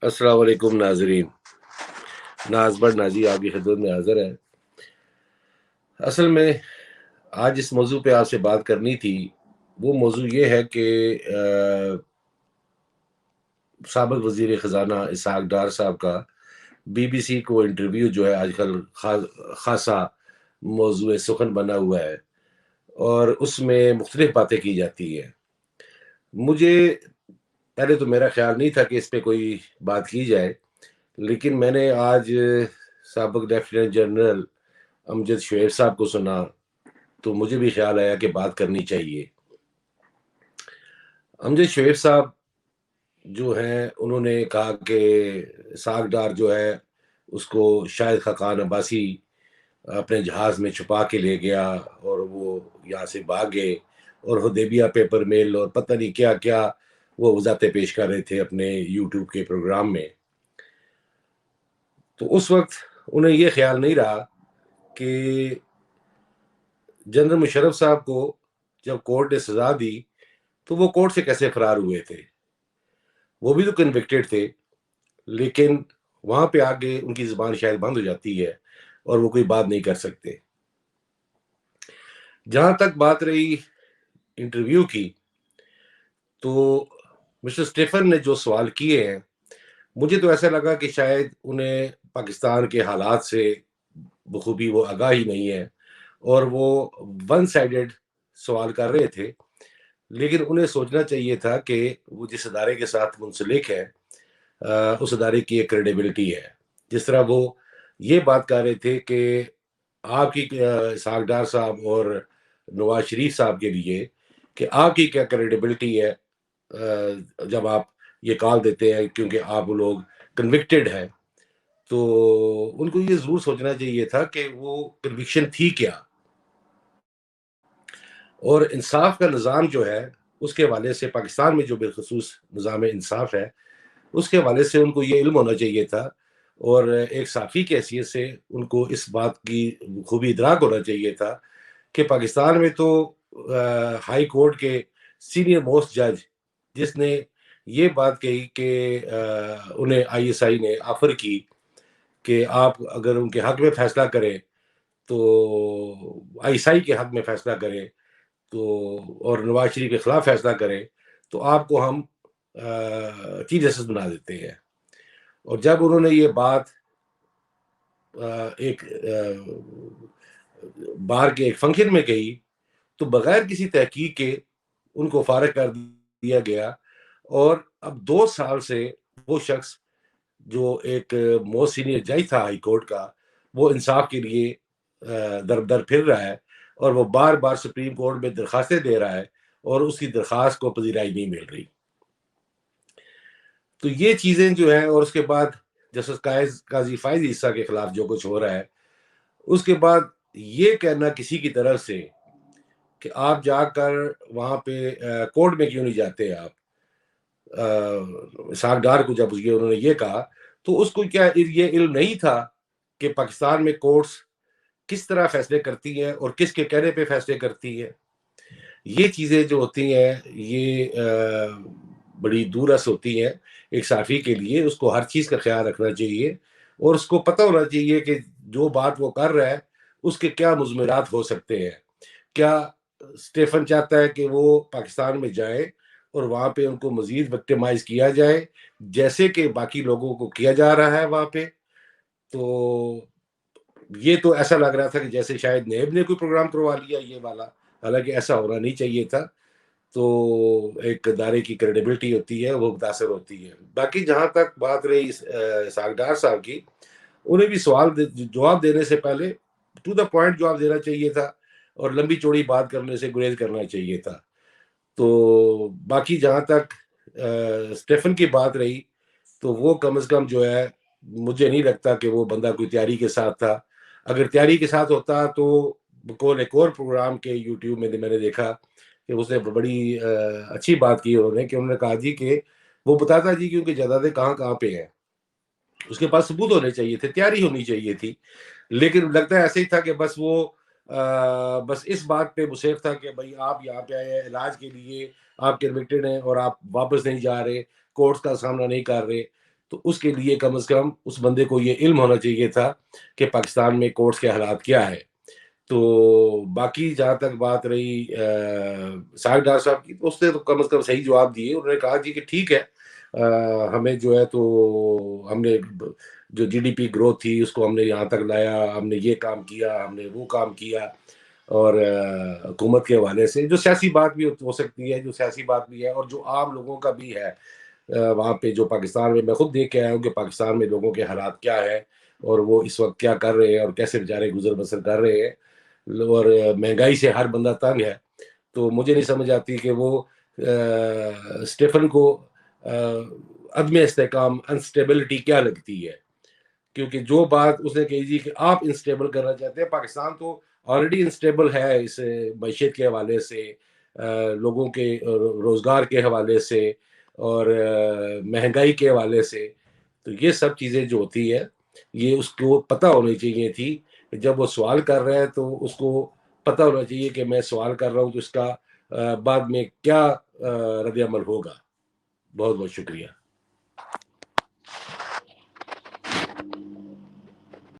السلام علیکم ناظرین، نازبر نازی آپ کی خدمت میں حاضر ہے۔ اصل میں آج اس موضوع پہ آپ سے بات کرنی تھی۔ وہ موضوع یہ ہے کہ سابق وزیر خزانہ اسحاق ڈار صاحب کا بی بی سی کو انٹرویو جو ہے آج کل خاصا موضوع سخن بنا ہوا ہے، اور اس میں مختلف باتیں کی جاتی ہیں۔ مجھے پہلے تو میرا خیال نہیں تھا کہ اس پہ کوئی بات کی جائے، لیکن میں نے آج سابق لیفٹیننٹ جنرل امجد شعیب صاحب کو سنا تو مجھے بھی خیال آیا کہ بات کرنی چاہیے۔ امجد شعیب صاحب جو ہیں، انہوں نے کہا کہ اسحاق ڈار جو ہے اس کو شاہد خاقان عباسی اپنے جہاز میں چھپا کے لے گیا اور وہ یہاں سے بھاگے، اور حدیبیہ پیپر میل اور پتہ نہیں کیا کیا وہ وضاحتیں پیش کر رہے تھے اپنے یوٹیوب کے پروگرام میں۔ تو اس وقت انہیں یہ خیال نہیں رہا کہ جنرل مشرف صاحب کو جب کورٹ نے سزا دی تو وہ کورٹ سے کیسے فرار ہوئے تھے؟ وہ بھی تو کنوکٹڈ تھے، لیکن وہاں پہ آگے ان کی زبان شاید بند ہو جاتی ہے اور وہ کوئی بات نہیں کر سکتے۔ جہاں تک بات رہی انٹرویو کی، تو مسٹر اسٹیفن نے جو سوال کیے ہیں، مجھے تو ایسا لگا کہ شاید انہیں پاکستان کے حالات سے بخوبی وہ آگاہ ہی نہیں ہے، اور وہ ون سائیڈڈ سوال کر رہے تھے۔ لیکن انہیں سوچنا چاہیے تھا کہ وہ جس ادارے کے ساتھ منسلک ہے، اس ادارے کی ایک کریڈیبلٹی ہے۔ جس طرح وہ یہ بات کر رہے تھے کہ آپ کی اسحاق ڈار صاحب اور نواز شریف صاحب کے لیے کہ آپ کی کیا کریڈیبلٹی ہے جب آپ یہ کال دیتے ہیں، کیونکہ آپ لوگ کنوکٹڈ ہیں، تو ان کو یہ ضرور سوچنا چاہیے تھا کہ وہ کنوکشن تھی کیا، اور انصاف کا نظام جو ہے اس کے حوالے سے، پاکستان میں جو بالخصوص نظام انصاف ہے اس کے حوالے سے ان کو یہ علم ہونا چاہیے تھا، اور ایک صحافی کی حیثیت سے ان کو اس بات کی خوبی ادراک ہونا چاہیے تھا کہ پاکستان میں تو ہائی کورٹ کے سینئر موسٹ جج جس نے یہ بات کہی کہ انہیں آئی ایس آئی نے آفر کی کہ آپ اگر ان کے حق میں فیصلہ کریں تو آئی ایس آئی کے حق میں فیصلہ کریں تو، اور نواز شریف کے خلاف فیصلہ کریں تو آپ کو ہم چیف جسٹس بنا دیتے ہیں۔ اور جب انہوں نے یہ بات ایک بار کے ایک فنکشن میں کہی تو بغیر کسی تحقیق کے ان کو فارغ کر دیا گیا، اور اب 2 سال سے وہ شخص جو ایک موسٹ سینئر جج تھا ہائی کورٹ کا، وہ انصاف کے لیے در در پھر رہا ہے، اور وہ بار بار سپریم کورٹ میں درخواستیں دے رہا ہے، اور اس کی درخواست کو پذیرائی نہیں مل رہی۔ تو یہ چیزیں جو ہیں، اور اس کے بعد جسٹس قاضی فائز عیسیٰ کے خلاف جو کچھ ہو رہا ہے، اس کے بعد یہ کہنا کسی کی طرف سے کہ آپ جا کر وہاں پہ کورٹ میں کیوں نہیں جاتے آپ، اسحاق ڈار کو جب انہوں نے یہ کہا تو اس کو کیا یہ علم نہیں تھا کہ پاکستان میں کورٹس کس طرح فیصلے کرتی ہیں اور کس کے کہنے پہ فیصلے کرتی ہیں؟ یہ چیزیں جو ہوتی ہیں یہ بڑی دور رس ہوتی ہیں ایک صحافی کے لیے۔ اس کو ہر چیز کا خیال رکھنا چاہیے، اور اس کو پتہ ہونا چاہیے کہ جو بات وہ کر رہا ہے اس کے کیا مضمرات ہو سکتے ہیں۔ کیا اسٹیفن چاہتا ہے کہ وہ پاکستان میں جائیں اور وہاں پہ ان کو مزید وکٹمائز کیا جائے جیسے کہ باقی لوگوں کو کیا جا رہا ہے وہاں پہ؟ تو یہ تو ایسا لگ رہا تھا کہ جیسے شاید نیب نے کوئی پروگرام کروا لیا یہ والا، حالانکہ ایسا ہونا نہیں چاہیے تھا۔ تو ایک ادارے کی کریڈیبلٹی ہوتی ہے، وہ متاثر ہوتی ہے۔ باقی جہاں تک بات رہی اسحاق ڈار صاحب کی، انہیں بھی جواب دینے سے پہلے ٹو دا پوائنٹ جواب دینا چاہیے تھا، اور لمبی چوڑی بات کرنے سے گریز کرنا چاہیے تھا۔ تو باقی جہاں تک اسٹیفن کی بات رہی، تو وہ کم از کم جو ہے مجھے نہیں لگتا کہ وہ بندہ کوئی تیاری کے ساتھ تھا۔ اگر تیاری کے ساتھ ہوتا تو ایک اور پروگرام کے یوٹیوب میں میں نے دیکھا کہ اس نے بڑی اچھی بات کی، انہوں نے کہا جی کہ وہ بتاتا جی کیونکہ جائیدادیں کہاں کہاں پہ ہیں، اس کے پاس ثبوت ہونے چاہیے تھے، تیاری ہونی چاہیے تھی۔ لیکن لگتا ہے ایسے ہی تھا کہ بس وہ بس اس بات پہ مصر تھا کہ بھائی آپ یہاں پہ آئے ہیں علاج کے لیے، آپ کنوکٹڈ ہیں اور آپ واپس نہیں جا رہے، کورٹس کا سامنا نہیں کر رہے، تو اس کے لیے کم از کم اس بندے کو یہ علم ہونا چاہیے تھا کہ پاکستان میں کورٹس کے حالات کیا ہے. تو باقی جہاں تک بات رہی ساحر ڈار صاحب کی، اس نے تو کم از کم صحیح جواب دیے. انہوں نے کہا جی کہ ٹھیک ہے، ہمیں جو ہے تو ہم نے جو جی ڈی پی گروتھ تھی اس کو ہم نے یہاں تک لایا، ہم نے یہ کام کیا، ہم نے وہ کام کیا. اور حکومت کے حوالے سے جو سیاسی بات بھی ہو سکتی ہے، جو سیاسی بات بھی ہے اور جو عام لوگوں کا بھی ہے وہاں پہ، جو پاکستان میں خود دیکھ کے آیا ہوں کہ پاکستان میں لوگوں کے حالات کیا ہے اور وہ اس وقت کیا کر رہے ہیں اور کیسے بیچارے گزر بسر کر رہے ہیں. اور مہنگائی سے ہر بندہ تنگ ہے. تو مجھے نہیں سمجھ آتی کہ وہ اسٹیفن کو عدم استحکام، انسٹیبلٹی کیا لگتی ہے. کیونکہ جو بات اس نے کہی جی کہ آپ انسٹیبل کرنا چاہتے ہیں، پاکستان تو آلریڈی انسٹیبل ہے اس معیشت کے حوالے سے، لوگوں کے روزگار کے حوالے سے اور مہنگائی کے حوالے سے. تو یہ سب چیزیں جو ہوتی ہے یہ اس کو پتہ ہونی چاہیے تھی. جب وہ سوال کر رہے ہیں تو اس کو پتہ ہونا چاہیے کہ میں سوال کر رہا ہوں تو اس کا بعد میں کیا رد عمل ہوگا. بہت بہت شکریہ.